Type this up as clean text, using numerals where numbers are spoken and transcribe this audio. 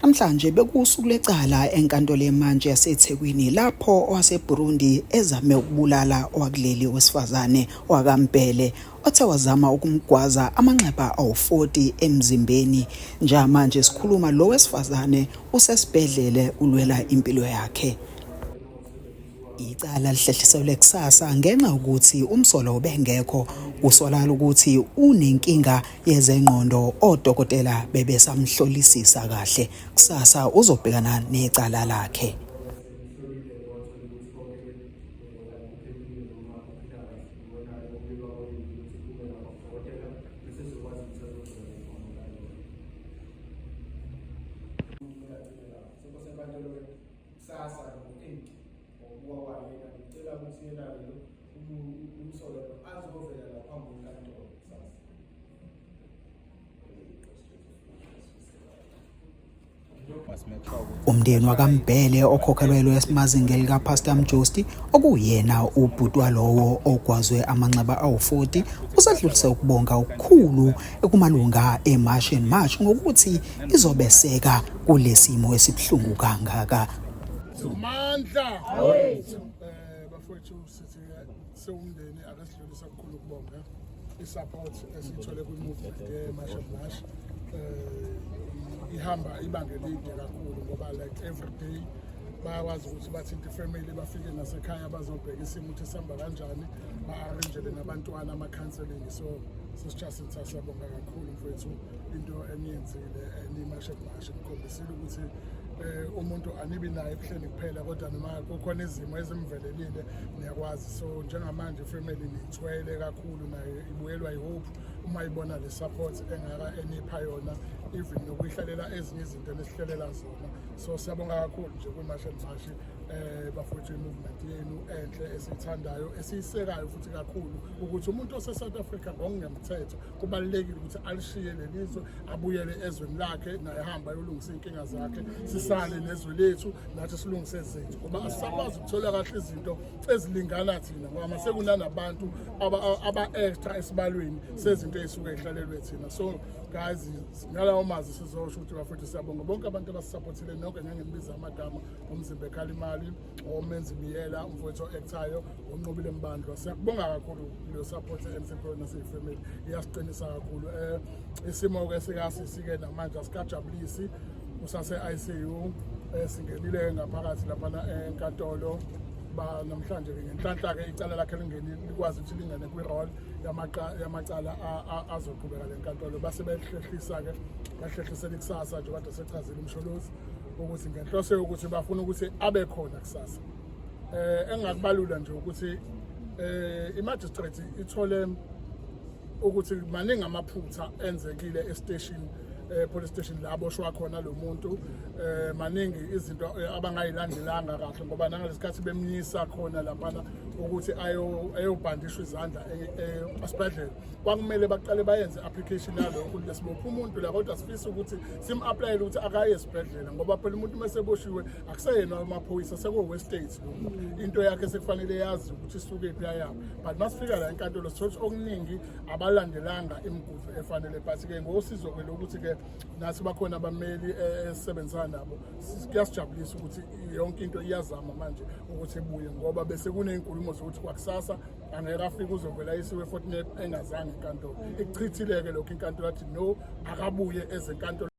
Namhlanje bekusuku lecala enkantolo yemanje yaseThekwini lapho owaseBurundi ezame ukubulala owakuleli wesifazane wakaMbele othe wazama ukumgwaza amanxeba awu-40 emzimbeni. Njengamanje sikhuluma lo wesifazane usesibhedlele ulwela impilo yakhe. Icala lihlehliselwe kusasa ngenxa ukuthi umsolo ubengekho, kusolakala ukuthi unenkinga yezengqondo, odokotela bebesamhlolisisa kahle. Kusasa uzobhekana necala lakhe. Umndeni wakaMbele okhokhelwe esimazingeni likaPastor Mjosti okuyena ubhuti walowo ogwazwe amanxeba awu-40 usedlulise ukubonga okukhulu ekumalunga eMarch and March ngokuthi izobeseka kulesimo esibuhlungu kangaka. Mandla bafowethu sithi sewumndeni akasidlulisa kakhulu ukubonga isupport esithole kwi-movement ye-March and March. Ihamba ibanga elide kakhulu ngoba like every day bayakwazi ukuthi bathinta ifamily bafike nasekhaya bazobheka isimo ukuthi sihamba kanjani, ba-arrange-ele nabantwana ama-counselling. So sisijasitha siyabonga kakhulu mfowethu into eniyenzile ni-March and March nikhombisile ukuthi umuntu anibi naye ebuhleni kuphela kodwa noma kukhona izimo ezimvelelile niyakwazi. So njengamanje ifamily niyithwele kakhulu nayo ibuyelwa i-hope uma ibona le support engaka enipha yona, even nokuyihlalela ezinye izinto nesihlelela zona. So siyabonga kakhulu nje kwi-March and March bafowethu i-movement yenu enhle esiyithandayo esiyisekayo futhi kakhulu ukuthi umuntu ose-South Africa ngokungemthetho kubalulekile ukuthi alishiye lelizwe abuyele ezweni lakhe naye ehamba ayolungisa inkinga zakhe, sisale nezwe lethu nathi silungise zethu ngoba asisakwazi ukuthola kahle izinto ezilingana thina ngoba masekunanabantu aba-extra esibalweni sezinto ey'suke ey'hlalelwe thina. So guys, ngalawo mazwi sizosho ukuthi bafowethu siyabonga bonke abantu abasisaphothile nonke ngangembiza amagama Umzimba Khalimali, oMenzi Biyela, umfowethu o-Ektayo, uNqobile Mbandlwa. Siyakubonga kakhulu leyo support emsebenzini naseyifamily iyasiqinisa kakhulu. Isimo-ke sikasisi-ke namanje asikajabulisi usase-ICU, singenile ngaphakathi laphana enkantolo namhlanje-ke ngenhlanhla-ke icala lakhe likwazi ukuthi lingene kwi-roll yamacala azoqhubeka le nkantolo. Base behlehlisa-ke bahlehlisela ikusasa nje kade sechazile umsholozi ukuthi ngenhloso yokuthi bafuna ukuthi abe khona kusasa. Engakubalula nje ukuthi i-magistrate ithole ukuthi maningi amaphutha enzekile estation police station la aboshwa khona lo muntu, maningi izinto abangayilandelanga kahle ngoba nangaleskhathi bemnyisa khona laphana ukuthi ayobhandishwa izandla esibhedlela kwakumele baqale bayenze application yalo ukuthi lesibopha umuntu la kodwa sifisa ukuthi sim-applyele ukuthi akaye esibhedlela ngoba phela umuntu meseboshiwe akuseyena amaphoyisa sekuwe state into yakhe sekufanele yazi ukuthi isuke iphi yayaphi. But masifika la enkantolo sithola okuningi abalandelanga imigudu efanele. But-ke ngosizo-ke lokuthi-ke nathi bakhona abameli esisebenzisana nabo kuyasijabulisa ukuthi yonke into iyazama manje ukuthi ibuye ngoba bese kuney'nkulumo zokuthi kwakusasa angeke afike uzovela isiwe futhi engazange inkantolo ikuchithile-ke lokhu inkantolo athi no akabuye ezenkantolo.